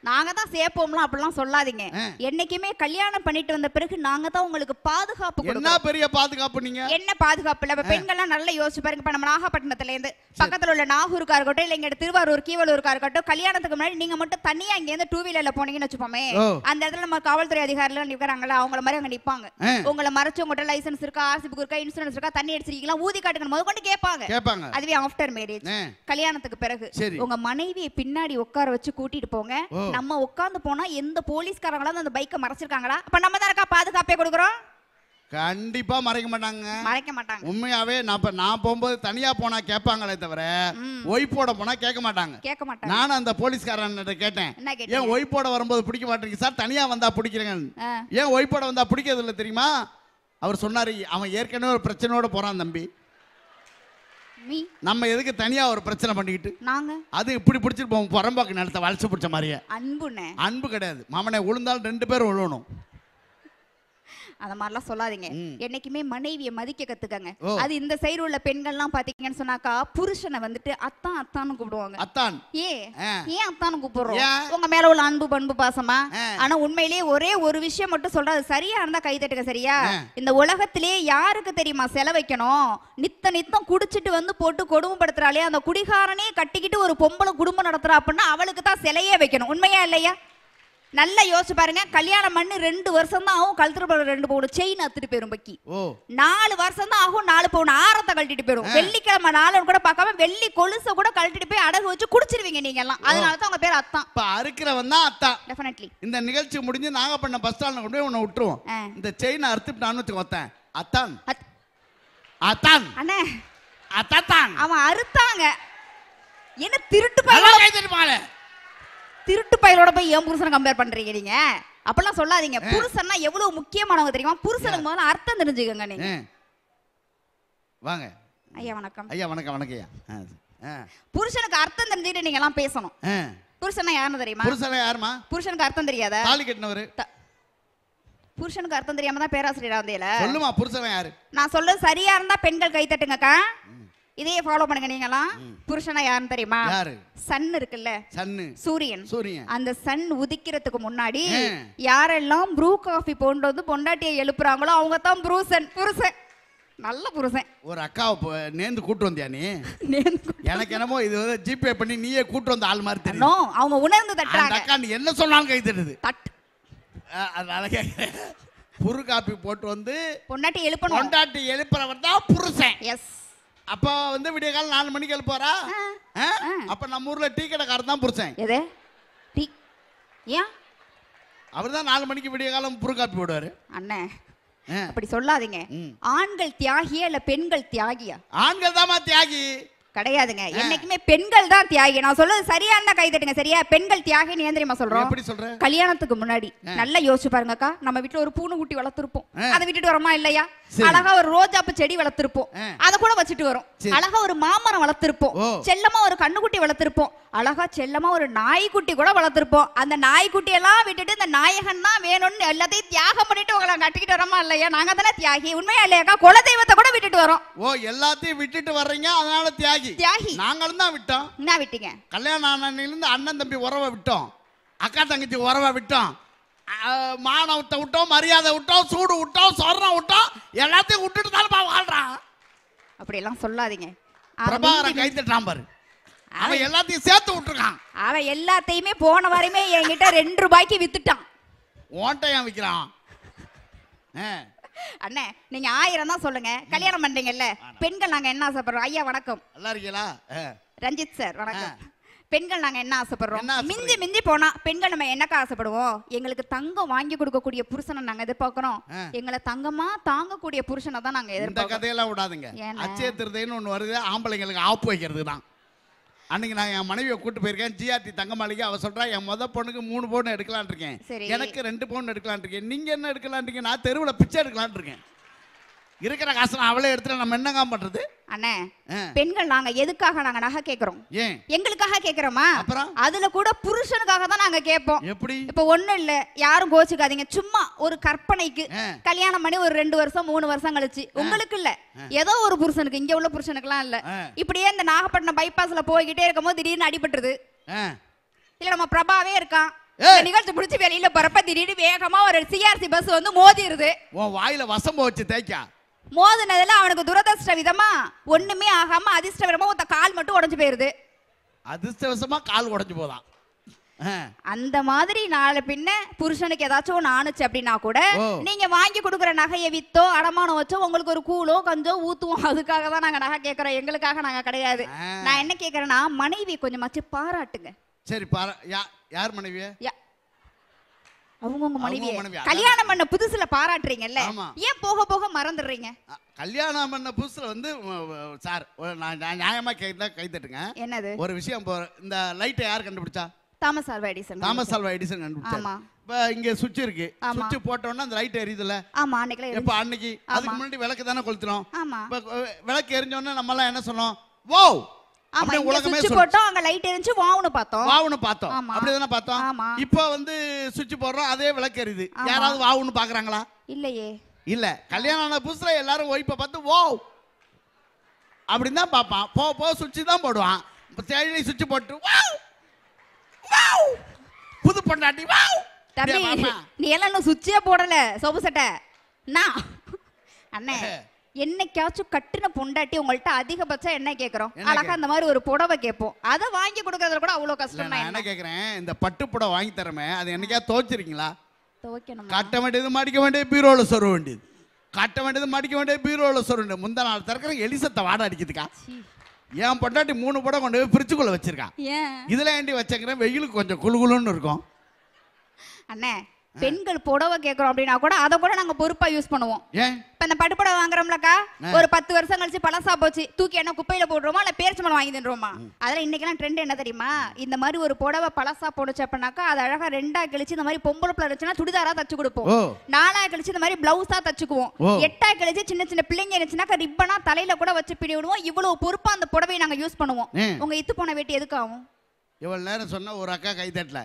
Speaker 2: நாங்க தான் சேர்ப்போம்லாம் அப்படிலாம் சொல்லாதீங்க. என்னைக்குமே கல்யாணம் பண்ணிட்டு வந்த பிறகு நாங்க தான் உங்களுக்கு பாதுகாப்பு கொடுக்கணும்.
Speaker 1: என்ன பெரிய பாதுகாப்பு? நீங்க
Speaker 2: என்ன பாதுகாப்பு இல்ல? பெண்கள்லாம் நல்லா யோசிச்சு பாருங்க. இப்ப நம்ம நாகப்பட்டினத்துல இருந்து பக்கத்துல உள்ள நாகூருக்கா இருக்கட்டும், இல்ல இங்க திருவாரூர் கீவலூருக்கா இருக்கட்டும், கல்யாணத்துக்கு முன்னாடி நீங்க மட்டும் தனியா இங்க இருந்து 2 வீலர்ல போனீங்கன்னு வச்சுப்போமே, அந்த இடத்துல நம்ம காவல்துறை அதிகாரிகள் நிக்கிறாங்களா, அவங்கள மாதிரி அங்க நிப்பாங்க. உங்களை மறைச்சு உங்கள்கிட்ட லைசன்ஸ் இருக்கா, ஆர்சி புக் இருக்கா, இன்சூரன்ஸ் இருக்கா, தண்ணி அடிச்சிருக்கீங்களா, ஊதி காட்டுங்க முதல் கொண்டு கேட்பாங்க. அதுவே ஆஃப்டர் மேரேஜ், கல்யாணத்துக்கு பிறகு உங்க மனைவியை பின்னாடி உட்கார வச்சு கூட்டிட்டு போங்க. நம்ம உட்கார்ந்து போனா எந்த போலீஸ்காரங்களாவது அந்த பைக்கை மறைச்சிருக்காங்களா? அப்ப நம்ம தான் இருக்கா பாதுகாப்பே கொடுக்குறோம்?
Speaker 1: கண்டிப்பா மறைக்க மாட்டாங்க. உண்மையாவே நான் போகும்போது தனியா போனா கேட்பாங்களே தவிர ஒய்ஃபோட போனா கேட்க மாட்டாங்க. நானும் அந்த போலீஸ்காரன் கேட்டேன், ஏன் ஒய்ஃபோட வரும்போது பிடிக்க மாட்டேங்க சார், தனியா வந்தா பிடிக்கிறேங்க. ஏன் ஒய்ஃபோட வந்தா பிடிக்கிறது இல்லை தெரியுமா? அவர் சொன்னாரு, அவன் ஏற்கனவே ஒரு பிரச்சனையோட போறான் தம்பி, நம்ம எதுக்கு தனியா ஒரு பிரச்சனை பண்ணிக்கிட்டு. நாங்க அது இப்படி பிடிச்சிட்டு போவோம், புறம்பாக்கு நிலத்தை வளைச்சு பிடிச்ச மாதிரியே. அன்பு கிடையாது மாமனே, உளுந்தாலும் 2 பேரும் விழணும்.
Speaker 2: அந்த மாதிரிலாம் சொல்லாதீங்க. என்னைக்குமே மனைவியை மதிக்க கத்துக்கங்க. அது இந்த சைடு உள்ள பெண்கள்லாம் பாத்தீங்கன்னு சொன்னாக்கா புருஷனை வந்துட்டு அத்தான் அத்தான்னு கூப்பிடுவாங்க. அத்தான் ஏன் அத்தான்னு கூப்பிடுறோம்? உங்க மேல உள்ள அன்பு பண்பு பாசமா? ஆனா உண்மையிலேயே ஒரே ஒரு விஷயம் மட்டும் சொல்றது, சரியா இருந்தா கை தட்டுங்க. சரியா? இந்த உலகத்திலேயே யாருக்கு தெரியுமா செலவைக்கணும்? நித்தம் குடிச்சிட்டு வந்து போட்டு கொடுமைப்படுத்துறாளே அந்த குடிகாரனே கட்டிக்கிட்டு ஒரு பொம்பளை குடும்பம் நடத்துறா அப்படின்னா அவளுக்கு தான் சிலையே வைக்கணும். உண்மையா இல்லையா? நல்லா யோசிச்சு பாருங்க. கல்யாணம் பண்ணி 2 வருஷம் தான் ஆகும், கழுத்துல 2 பவுன் செயின் அத்துட்டு போயிரும். பக்கி 4 வருஷம் தான் ஆகும், 4 பவுன் ஆரத்தை கழட்டிட்டு போயிரும். வெள்ளிக்கிழமை நாளும் கூட பார்க்காம வெள்ளி கொலுசை கூட கழட்டிட்டு போய் அடகு வச்சு குடிச்சிருவீங்க நீங்க எல்லாம். அதனால தான் அவங்க பேர் அத்தான். இப்ப அறுக்கிறவன் தான் அத்தான். டெஃபினெட்லி. இந்த நிகழ்ச்சி முடிஞ்சு நாகப்பட்டினம் பஸ் ஸ்டாண்ட்ல கொண்டு போய் உன்னை விட்டுருவோம். இந்த செயினை அறுத்துட்டான்னு வச்சுக்கோ, அத்தான் அத்தான் அண்ணே அத்தான் அவன் அறுத்தாங்க. என்ன திருட்டு பையன், திருட்டு பையலோட போய் என் புருஷனை கம்பேர் பண்றீங்க நீங்க? அப்பெல்லாம் சொல்லாதீங்க. புருஷன்னா எவ்வளவு முக்கியமானவங்க தெரியுமா? புருஷனுக்கு முதல்ல அர்த்தம் தெரிஞ்சுக்கங்க நீங்க. வாங்க ஐயா. வணக்கம் ஐயா. வணக்கம். வணக்கம் ஐயா. புருஷனுக்கு அர்த்தம் தெரிஞ்சுக்கிட்டு நீங்க எல்லாம் பேசணும். புருஷனா யாருன்னு தெரியுமா? புருஷனா யாருமா? புருஷனுக்கு அர்த்தம் தெரியாதா? தாலி கட்டினவரு. புருஷனுக்கு அர்த்தம் தெரியாம தான் பேராசிரியரா வந்தேல. சொல்லுமா புருஷனா யாரு? நான் சொல்றது சரியா இருந்தா பெண்கள் கை தட்டுங்கக்கா. இதையே ஃபாலோ பண்ணுங்க நீங்கலாம். புருஷனா யாருன்னு தெரியுமா? சன் இருக்குல்ல, சூரியன். அந்த சன் உதிக்கிறதுக்கு முன்னாடி யாரெல்லாம் ப்ரூ காஃபி போண்டு வந்து பொண்டாட்டியை எழுப்புறாங்களோ அவங்க தான் புருஷன். நல்ல புருஷன். ஒரு அக்காவை நேர்ந்து கூட்டு வந்தியா நீ? எனக்கு என்னமோ இது ஜிபே பண்ணி நீயே கூட்டு வந்த ஆள் மாதிரி தெரியும். அவங்க உணர்ந்து தட்டுறாங்க. அக்கா நீ என்ன சொன்னாலும் கை தட்டுது. அதனால கேட்கிறேன். புரு காப்பி போட்டு வந்து பொண்டாட்டி எழுப்பணும். பொண்டாட்டி எழுப்புறவர் தான் புருஷன். எஸ். அப்ப வந்து விடிய காலம் 4 மணிக்கு எழுப்பாரா? அப்ப நம்ம ஊர்ல டீ கடைக்காரர் தான் புருஷன். எது? டீ? ஏன்
Speaker 1: அவர் தான் 4 மணிக்கு விடிய காலம் புறுகாப்பி போடுவாரு.
Speaker 2: அண்ணே அப்படி சொல்லாதீங்க. ஆண்கள் தியாகியா இல்ல பெண்கள் தியாகியா?
Speaker 1: ஆண்கள் தாமா தியாகி.
Speaker 2: கிடையாதுங்க, என்னைக்குமே பெண்கள் தான் தியாகி. நான் சொல்றது சரியான கை தட்டுங்க. சரியா? பெண்கள் தியாகின்னு ஏன் தெரியுமா சொல்றோம்?
Speaker 1: எப்படி சொல்ற?
Speaker 2: கல்யாணத்துக்கு முன்னாடி நல்லா யோசிச்சு பாருங்கக்கா, நம்ம வீட்டுல ஒரு பூனை குட்டி வளர்த்திருப்போம், அதை விட்டுட்டு வரோமா இல்லையா? அழகா ஒரு ரோஜாப்பு செடி வளர்த்திருப்போம், அதை கூட வச்சுட்டு வரோம். அழகா ஒரு மாமரம் வளர்த்திருப்போம், செல்லமா ஒரு கண்ணுக்குட்டி வளர்த்திருப்போம், அழகா செல்லமா ஒரு நாய்க்குட்டி கூட வளர்த்திருப்போம். அந்த நாய்க்குட்டி எல்லாம் விட்டுட்டு இந்த நாயகன் தான் வேணும்னு எல்லாத்தையும் தியாகம் பண்ணிட்டு உங்களை கட்டிக்கிட்டு வரோமா இல்லையா? நாங்க தானே தியாகி. உண்மையா இல்லையாக்கா? குலதெய்வத்தை கூட விட்டுட்டு வரோம்.
Speaker 1: ஓ, எல்லாத்தையும் விட்டுட்டு வர்றீங்க, அதனால தியாகி.
Speaker 2: தியாகி
Speaker 1: நாங்களும் தான் விட்டோம்.
Speaker 2: என்ன விட்டீங்க?
Speaker 1: கல்யாணம் ஆனதுல அண்ணன் தம்பி உறவை விட்டோம், அக்கா தங்கச்சி உறவை விட்டோம், மானவத்தை விட்டோம், மரியாதை விட்டோம், சூடு விட்டோம், சொர்ணம் விட்டோம், எல்லாத்தையும் விட்டுட்டு தானே வாழ்றான்.
Speaker 2: அப்படி எல்லாம் சொல்லாதீங்க.
Speaker 1: பிரபாகரன் கை தட்டான் பாரு, அவன் எல்லாத்தையும் சேர்த்து விட்டுருக்கான்.
Speaker 2: அவன் எல்லாத்தையுமே போன வாரமே என்கிட்ட 2 ரூபாய்க்கு வித்துட்டான்.
Speaker 1: ஓட்டையான் விற்கிறான்.
Speaker 2: அண்ணே நீங்க 1000 தான் சொல்லுங்க. கல்யாணம் பண்றீங்கல்ல, பெண்கள் நாங்க என்ன ஆசைப்படுறோம்? ஐயா வணக்கம்.
Speaker 1: நல்லா இருக்கீங்களா?
Speaker 2: ரஞ்சித் சார் வணக்கம். பெண்கள் நாங்க என்ன ஆசைப்படுறோம்? மிஞ்சி மிஞ்சி போனா பெண்கள் நம்ம என்னக்கா ஆசைப்படுவோம்? எங்களுக்கு தங்கம் வாங்கி கொடுக்கக்கூடிய புருஷனை நாங்க எதிர்பார்க்கிறோம். எங்களை தங்கமா தாங்கக்கூடிய புருஷனை தான் நாங்க எதிர்பார்க்கிறோம். இந்த
Speaker 1: கதையெல்லாம் விடாதுங்க. அச்சய திருதைன்னு ஒண்ணு வருது, ஆம்பளைங்களுக்கு ஆப்பு வைக்கிறது தான். அன்னைக்கு நான் என் மனைவியை கூட்டு போயிருக்கேன் ஜிஆர்டி தங்கமாளிகை. அவ சொல்றா என் பொண்ணுக்கு 3 பவுன் எடுக்கலான் இருக்கேன், எனக்கு 2 பவுன் எடுக்கலான் இருக்கேன், நீங்க என்ன எடுக்கலான் இருக்கீங்க? நான் தெருவில் பிச்சை எடுக்கலான் இருக்கேன். இருக்கிற காசு நான் அவளே எடுத்துட்டு நம்ம என்னங்க பண்றது? அண்ணே
Speaker 2: பெண்கள் நாங்க எதுக்காக நாங்க நகை கேக்குறோம்?
Speaker 1: ஏன்
Speaker 2: எங்களுக்காக கேக்குறோமா?
Speaker 1: அப்புறம்
Speaker 2: அதுல கூட புருஷனுக்காக தான் நாங்க கேட்போம்.
Speaker 1: எப்படி?
Speaker 2: இப்ப ஒண்ணும் இல்ல, யாரும் கோச்சுக்காதீங்க, சும்மா ஒரு கற்பனைக்கு கல்யாணம் பண்ணி ஒரு 2 வருஷம் 3 வருஷம் கழிச்சு உங்களுக்கு இல்ல ஏதோ ஒரு புருஷனுக்கு, இங்க உள்ள புருஷனுக்குலாம் இல்ல, இப்படியே இந்த நாகப்பட்டினம் பைபாஸ்ல போய்கிட்டே இருக்கும் போது திடீர்னு அடிபட்டுருது. இல்ல நம்ம பிரபாவே இருக்கான், நிகழ்ச்சி முடிச்சு வெளியில போறப்ப திடீர்னு வேகமா ஒரு சிஆர்சி பஸ் வந்து மோதிருது.
Speaker 1: உன் வாயில வசம்ப வச்சு தேய்க்கா.
Speaker 2: மோதினதுல அவனுக்கு துரதிர்ஷ்ட விதமா ஒண்ணுமே ஆகாம அதிர்ஷ்டவசமா ஒத்த கால் மட்டும் உடைஞ்சு போயிருது.
Speaker 1: அதிர்ஷ்டவசமா கால் உடைஞ்சு போதான்.
Speaker 2: அந்த மாதிரி நாளை பின்ன புருஷனுக்கு ஏதாச்சும் ஒண்ணு ஆணுச்சு அப்படின்னா கூட நீங்க வாங்கி கொடுக்குற நகையை வித்தோ அடமானம் வச்சோ உங்களுக்கு ஒரு கூலோ கஞ்சோ ஊத்துவோம். அதுக்காக தான் நாங்க நகை கேட்கறோம், எங்களுக்காக நாங்க கிடையாது. நான் என்ன கேட்கறேன்னா மனைவி கொஞ்சமாச்சு பாராட்டுங்க.
Speaker 1: சரி, யார் மனைவி?
Speaker 2: அவங்க மனைவி கல்யாணம் பண்ண புதுசுல பாராட்டுறீங்கல்ல, ஏன் போக போக மறந்துடுறீங்க?
Speaker 1: கல்யாணம் பண்ண புதுசுல வந்து சார் நியாயமா கை தட்டுங்க.
Speaker 2: என்னது
Speaker 1: ஒரு விஷயம், இந்த லைட்டை யார் கண்டுபிடிச்சா?
Speaker 2: Thomas Alva Edison.
Speaker 1: Thomas Alva Edison கண்டுபிடிச்சாரு. இப்ப இங்க சுவிட்ச் இருக்கு, சுவிட்ச் போட்டோம்னா அந்த லைட் எரியுதுல.
Speaker 2: ஆமா, அன்னைக்கு
Speaker 1: எப்ப? அன்னைக்கு. அதுக்கு முன்னாடி விளக்கு தானே கொளுத்துறோம்.
Speaker 2: ஆமா,
Speaker 1: இப்ப விளக்கு எரிஞ்சோன்னா நம்ம எல்லாம் என்ன சொன்னோம்? வோ
Speaker 2: அப்படியே உலகமே போட்டோம், அங்க லைட் எரிஞ்சு வாவுன்னு பார்த்தோம்.
Speaker 1: அப்படிதானே பார்த்தோம். இப்போ வந்து சுவிட்ச் போடுறோம், அதே விளக்கு எரியுது. யாராவது வாவுன்னு பாக்குறாங்களா?
Speaker 2: இல்லையே.
Speaker 1: இல்ல, கல்யாணம் ஆன புதுசுல எல்லாரும் ஒய்ப்ப பார்த்து வோ அப்படின்னு தான் பார்ப்பான். போ சுவிட்ச் தான் போடுவான். தேடி சுவிட்ச் போட்டு வாவ் வாவ் புது பொண்டாட்டி வாவ்.
Speaker 2: தம்பி நீ எல்லாம் சுவிட்சே போடல சோப்பு சட்டை. நான் அண்ணே என்னைக்காச்சும் கட்டின பொண்டாட்டி உங்கள்ட்ட அதிகபட்சம் என்ன கேட்கறோம்? அழகா அந்த மாதிரி ஒரு புடவை கேட்போம், அதை வாங்கி கொடுக்கறதுல கூட அவ்வளவு கஷ்டம்.
Speaker 1: நான் என்ன கேட்கறேன், இந்த பட்டு புடவை வாங்கி தரமே, அது என்னைக்கா துவைச்சிருக்கீங்களா?
Speaker 2: துவைக்கணும்.
Speaker 1: கட்ட வேண்டியது மடிக்க வேண்டியது பீரோல சொருக வேண்டியது, கட்ட வேண்டியது மடிக்க வேண்டியது பீரோல சொருக வேண்டியது. முந்தா நாள் திறக்கிற எலிசத்தை வாட அடிக்குதுக்கா. என் பொண்டாட்டி 3 புடவை கொண்டு போய் ஃப்ரிட்ஜுக்குள்ள வச்சிருக்கான். இதுல ஏண்டி வச்சேங்கிறேன், வெயிலுக்கு கொஞ்சம் குளுகுளுன்னு இருக்கும்.
Speaker 2: அண்ணே பெண்கள் புடவை கேட்கறோம் அப்படின்னா கூட அதை கூட நாங்க பொறுப்பா யூஸ் பண்ணுவோம். இப்ப இந்த பட்டு புடவை வாங்குறோம்லக்கா, ஒரு 10 வருஷம் கழிச்சு பழசா போச்சு, தூக்கி என்ன குப்பையில போடுறோமா இல்ல பேரிச்சம்பழம் வாங்கி தின்றோமா? அதெல்லாம் இன்னைக்கெல்லாம் ட்ரெண்ட் என்ன தெரியுமா? இந்த மாதிரி ஒரு புடவை பழசா போடுச்சு அப்படின்னாக்கா அது அழகா 2ஆ கழிச்சு இந்த மாதிரி பொம்பளை பிள்ளை இருந்துச்சுன்னா சுடிதாரா தச்சு கொடுப்போம், 4ஆ கழிச்சு இந்த மாதிரி பிளவுஸா தச்சுக்குவோம், 8ஆ கழிச்சு சின்ன சின்ன பிள்ளைங்க இருந்துச்சுன்னா ரிப்பனா தலையில கூட வச்சு பிடி விடுவோம். இவ்வளவு பொறுப்பா அந்த புடவையை நாங்க யூஸ் பண்ணுவோம். உங்க இத்து போன வேட்டி எதுக்கு ஆகும்?
Speaker 1: இவ்வளவு நேரம் சொன்ன ஒரு அக்கா கை தட்டல.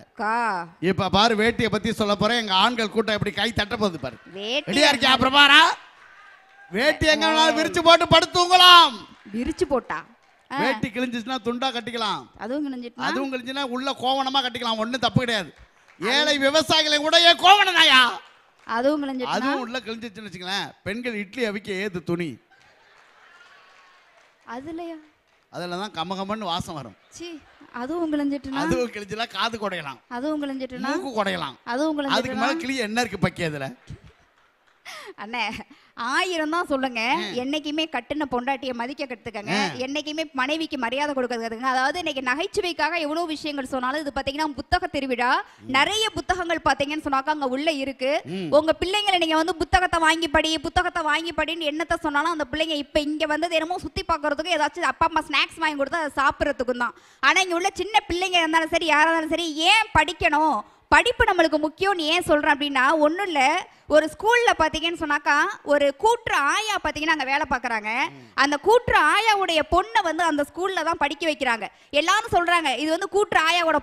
Speaker 1: இப்ப பாரு வேட்டியை பத்தி சொல்ல போறேன். எங்க ஆண்கள் கூட்டம் எப்படி கை தட்ட போகுது பாரு. ரெடியா இருக்கியா பிரபாரா? வேட்டி எங்க வேணாலும் விரிச்சு போட்டு படுத்துங்களாம்.
Speaker 2: விரிச்சு போட்டா
Speaker 1: வேட்டி கிழிஞ்சிச்சுன்னா துண்டா கட்டிக்கலாம், அதுவும் கிழிஞ்சுன்னா உள்ள கோவணமா கட்டிக்கலாம், ஒண்ணும் தப்பு கிடையாது. ஏழை விவசாயிகளை கூட ஏன் கோவணனாயா? அதுவும் உள்ள கிழிஞ்சிச்சுன்னு வச்சுங்களேன், பெண்கள் இட்லி அவிக்க ஏது துணி அதுலதான் கமகமன்னு வாசம் வரும்.
Speaker 2: அதுவும்
Speaker 1: கிழிஞ்சுனா காது குடையலாம்,
Speaker 2: அதுவும்
Speaker 1: மூக்கு குடையலாம், அதுக்கு மேல கிளி என்ன இருக்கு பக்கி? அதுல
Speaker 2: அண்ணே 1000 தான் சொல்லுங்க. என்னைக்குமே கட்டுன பொண்டாட்டியை மதிக்க கத்துக்கங்க. என்னைக்குமே மனைவிக்கு மரியாதை கொடுக்க கத்துக்கங்க. அதாவது இன்னைக்கு நகைச்சுவைக்காக எவ்வளவு விஷயங்கள் சொன்னாலும் இது பாத்தீங்கன்னா புத்தக திருவிழா, நிறைய புத்தகங்கள் பாத்தீங்கன்னு சொன்னாக்கா அங்க உள்ள இருக்கு. உங்க பிள்ளைங்களை நீங்க வந்து புத்தகத்தை வாங்கி படின்னு என்னத்தை சொன்னாலும் அந்த பிள்ளைங்க இப்ப இங்க வந்து என்னமோ சுத்தி பாக்குறதுக்கு ஏதாச்சும் அப்பா அம்மா ஸ்நாக்ஸ் வாங்கி கொடுத்தா அதை சாப்பிட்றதுக்கும் தான். ஆனா இங்க உள்ள சின்ன பிள்ளைங்க இருந்தாலும் சரி யாரா இருந்தாலும் சரி, ஏன் படிக்கணும், படிப்பு நம்மளுக்கு முக்கியம்னு ஏன் சொல்றேன் அப்படின்னா, ஒன்றும் இல்லை, ஒரு ஸ்கூல்ல பாத்தீங்கன்னு சொன்னாக்கா ஒரு கூற்று ஆயா பாத்தீங்கன்னா அங்க வேலை பார்க்கறாங்க. அந்த கூற்று ஆயாவுடைய பொண்ணை வந்து அந்த ஸ்கூல்ல தான் படிக்க வைக்கிறாங்க. எல்லாரும் சொல்றாங்க இது வந்து கூற்று ஆயாவோட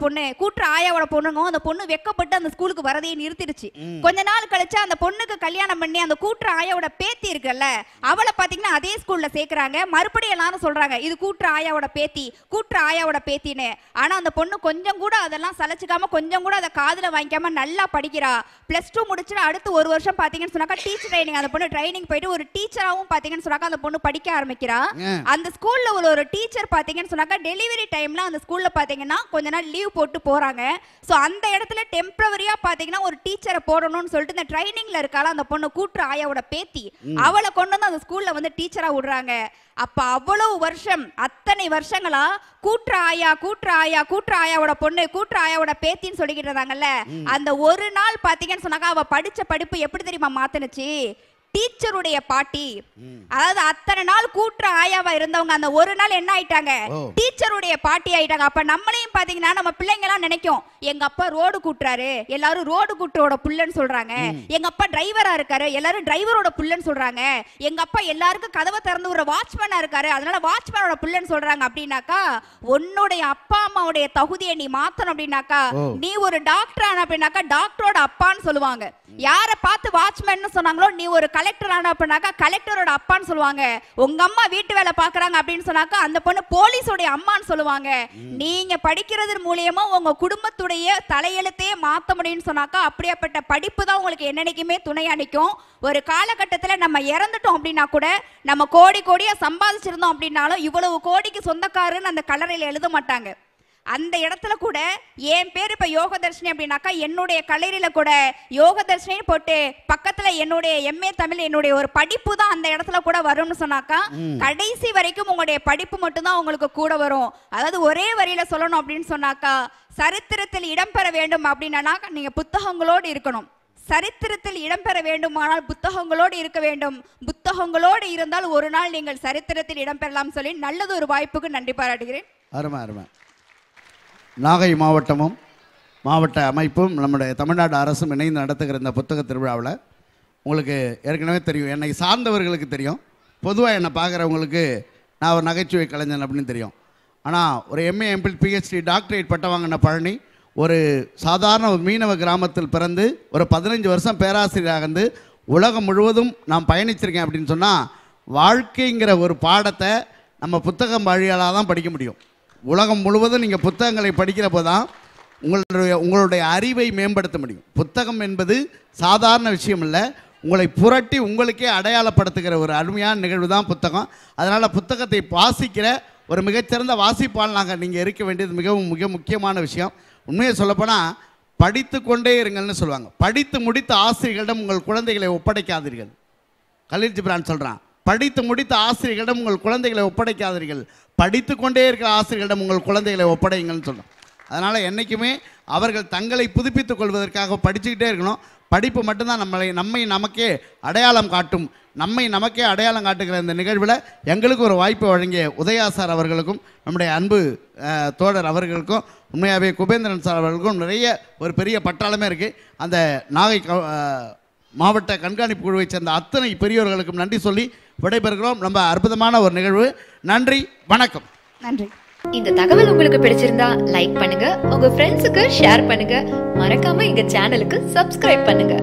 Speaker 2: பொண்ணுங்க. அந்த பொண்ணு வெக்கப்பட்டு அந்த ஸ்கூலுக்கு வரதையே நிறுத்திடுச்சு. கொஞ்ச நாள் கழிச்சு அந்த பொண்ணுக்கு கல்யாணம் பண்ணி அந்த கூற்று ஆயாவோட பேத்தி இருக்குல்ல, அவளை பாத்தீங்கன்னா அதே ஸ்கூல்ல சேர்க்கிறாங்க. மறுபடியும் எல்லாரும் சொல்றாங்க இது கூற்று ஆயாவோட பேத்தின்னு. ஆனா அந்த பொண்ணு கொஞ்சம் கூட அதெல்லாம் சலைச்சுக்காம, கொஞ்சம் கூட அதை காதுல வாங்கிக்காம நல்லா படிக்கிறா. +2 முடிச்சுட்டு அடுத்து ஒரு வருஷம் பாத்தீங்கன்னு சொன்னாக்கா டீச்சர் ட்ரைனிங், அந்த பொண்ணு ட்ரைனிங் போயிட்டு ஒரு டீச்சராவும் பாத்தீங்கன்னு சொன்னாக்கா அந்த பொண்ணு படிக்க ஆரம்பிக்கிறா. அந்த ஸ்கூல்ல ஒரு டீச்சர் பாத்தீங்கன்னு சொன்னாக்கா டெலிவரி டைம்ல அந்த ஸ்கூல்ல பாத்தீங்கன்னா கொஞ்ச நாள் லீவ் போட்டு போறாங்க. சோ அந்த இடத்துல டெம்பரவரியா பாத்தீங்கன்னா ஒரு டீச்சரை போடணும்னு சொல்லிட்டு இந்த ட்ரைனிங்ல இருக்கால அந்த பொண்ணு கூற்று ஆயாவோட பேத்தி, அவளை கொண்டு வந்து அந்த ஸ்கூல்ல வந்து டீச்சரா விடுறாங்க. அப்ப அவ்வளவு வருஷம், அத்தனை வருஷங்களா கூற்று ஆயாவோட பொண்ணு, கூற்று ஆயாவோட பேத்தின்னு சொல்லிக்கிட்டு இருந்தாங்கல்ல, அந்த ஒரு நாள் பாத்தீங்கன்னு சொன்னாக்கா அவ படிச்ச படிப்பு எப்படி தெரியுமா மாத்துனுச்சு? டீச்சருடைய பாட்டி. அதாவது அத்தனை நாள் கூற்று ஆயாவா இருந்தவங்க அந்த ஒரு நாள் என்ன ஆயிட்டாங்க? டீச்சருடைய பாட்டி ஆயிட்டாங்க. அப்ப நம்மளையும் பாத்தீங்கன்னா நம்ம பிள்ளைங்க எல்லாம் நினைக்கும், எங்க அப்பா ரோடு கூட்டுறாரு, எல்லாரும் ரோடு கூட்டுறோட புள்ளன்னு சொல்றாங்க. எங்க அப்பா டிரைவரா இருக்காரு, எல்லாரும் டிரைவரோட புள்ளன்னு சொல்றாங்க. எங்க அப்பா எல்லாருக்கும் கதவை திறந்து ஒரு வாட்ச்மேனா இருக்காரு, அதனால வாட்ச்மேனோட புள்ளன்னு சொல்றாங்க. அப்படின்னாக்கா உன்னுடைய அப்பா அம்மாவுடைய தகுதியை நீ மாத்தணும். அப்படின்னாக்கா நீ ஒரு டாக்டர் ஆன அப்படின்னாக்கா டாக்டரோட அப்பான்னு சொல்லுவாங்க. யாரை பார்த்து வாட்ச்மேன் சொன்னாங்களோ, நீ ஒரு கலெக்டர் ஆன அப்படின்னாக்கா கலெக்டரோட அப்பான்னு சொல்லுவாங்க. உங்க அம்மா வீட்டு வேலை பாக்குறாங்க அப்படின்னு சொன்னாக்கா அந்த பொண்ணு போலீஸோட அம்மான்னு சொல்லுவாங்க. நீங்க படிக்கிறது மூலியமா உங்க குடும்பத்துடைய தலையெழுத்தையே மாத்த முடியும்னு சொன்னாக்கா அப்படியாப்பட்ட படிப்பு தான் உங்களுக்கு என்னைக்குமே துணையா நிற்கும். ஒரு காலகட்டத்தில் நம்ம இறந்துட்டோம் அப்படின்னா கூட, நம்ம கோடியா சம்பாதிச்சிருந்தோம் அப்படின்னாலும் இவ்வளவு கோடிக்கு சொந்தக்காரன்னு அந்த கல்லறையில எழுத மாட்டாங்க. அந்த இடத்துல கூட என் பேர் இப்ப யோகதர்ஷினி அப்படின்னாக்கா என்னுடைய கல்லறையில கூட யோகதர்ஷினி போட்டு பக்கத்துல என்னுடைய MA தமிழ் என்னுடைய ஒரு படிப்பு தான் அந்த இடத்துல கூட வரும்னு சொன்னாக்கா கடைசி வரைக்கும் உங்களுடைய படிப்பு மட்டும்தான் உங்களுக்கு கூட வரும். அதாவது ஒரே வரியில சொல்லணும் அப்படின்னு சொன்னாக்கா, சரித்திரத்தில் இடம்பெற வேண்டும் அப்படின்னா நீங்க புத்தகங்களோடு இருக்கணும். சரித்திரத்தில் இடம்பெற வேண்டுமானால் புத்தகங்களோடு இருக்க வேண்டும். புத்தகங்களோடு இருந்தால் ஒரு நாள் நீங்கள் சரித்திரத்தில் இடம்பெறலாம் சொல்லி நல்லது ஒரு வாய்ப்புக்கு நன்றி பாராட்டுகிறேன்.
Speaker 1: அருமை. நாகை மாவட்டமும் மாவட்ட அமைப்பும் நம்முடைய தமிழ்நாடு அரசும் இணைந்து நடத்துகிற இந்த புத்தக திருவிழாவில் உங்களுக்கு ஏற்கனவே தெரியும், என்னை சார்ந்தவர்களுக்கு தெரியும், பொதுவாக என்னை பார்க்குறவங்களுக்கு நான் ஒரு நகைச்சுவை கலைஞன் அப்படின்னு தெரியும். ஆனால் ஒரு MA MPhil PhD டாக்டரேட் பட்டம் வாங்கின பழனி ஒரு சாதாரண ஒரு மீனவ கிராமத்தில் பிறந்து ஒரு 15 வருஷம் பேராசிரியராக இருந்து உலகம் முழுவதும் நான் பயணிச்சிருக்கேன் அப்படின்னு சொன்னால், வாழ்க்கைங்கிற ஒரு பாடத்தை நம்ம புத்தகம் வழியால் தான் படிக்க முடியும். உலகம் முழுவதும் நீங்கள் புத்தகங்களை படிக்கிறப்போ தான் உங்களுடைய அறிவை மேம்படுத்த முடியும். புத்தகம் என்பது சாதாரண விஷயம் இல்லை, உங்களை புரட்டி உங்களுக்கே அடையாளப்படுத்துகிற ஒரு அருமையான நிகழ்வு தான் புத்தகம். அதனால் புத்தகத்தை வாசிக்கிற ஒரு மிகச்சிறந்த வாசிப்பாளனாக நீங்கள் இருக்க வேண்டியது மிக முக்கியமான விஷயம். உண்மையை சொல்லப்போனால் படித்து கொண்டே இருங்கள்னு சொல்லுவாங்க. படித்து முடித்த ஆசிரியர்களிடம் உங்கள் குழந்தைகளை ஒப்படைக்காதீர்கள். கலீல் ஜிப்ரான் சொல்கிறான், படித்து முடித்த ஆசிரியர்களிடம் உங்கள் குழந்தைகளை ஒப்படைக்காதீர்கள், படித்து கொண்டே இருக்கிற ஆசிரியர்களிடம் உங்கள் குழந்தைகளை ஒப்படைங்கள்னு சொல்கிறோம். அதனால் என்றைக்குமே அவர்கள் தங்களை புதுப்பித்துக் கொள்வதற்காக படிச்சுக்கிட்டே இருக்கணும். படிப்பு மட்டும்தான் நம்மை நமக்கே அடையாளம் காட்டும். நமக்கே அடையாளம் காட்டுகிற இந்த நிகழ்வில் எங்களுக்கு ஒரு வாய்ப்பு வழங்கிய உதயா சார் அவர்களுக்கும் நம்முடைய அன்பு தோழர் அவர்களுக்கும், உண்மையாகவே குபேந்திரன் சார் அவர்களுக்கும் நிறைய ஒரு பெரிய பட்டாளமே இருக்குது. அந்த நாகை மாவட்ட கண்காணிப்பு குழுவை சேர்ந்த அத்தனை பெரியோர்களுக்கும் நன்றி சொல்லி விடைபெறுகிறோம். ரொம்ப அற்புதமான ஒரு நிகழ்வு. நன்றி, வணக்கம்.
Speaker 2: நன்றி.
Speaker 3: இந்த தகவல் உங்களுக்கு பிடிச்சிருந்தா லைக் பண்ணுங்க, உங்க ஃப்ரெண்ட்ஸுக்கு ஷேர் பண்ணுங்க, மறக்காம எங்க சேனலுக்கு சப்ஸ்கிரைப் பண்ணுங்க.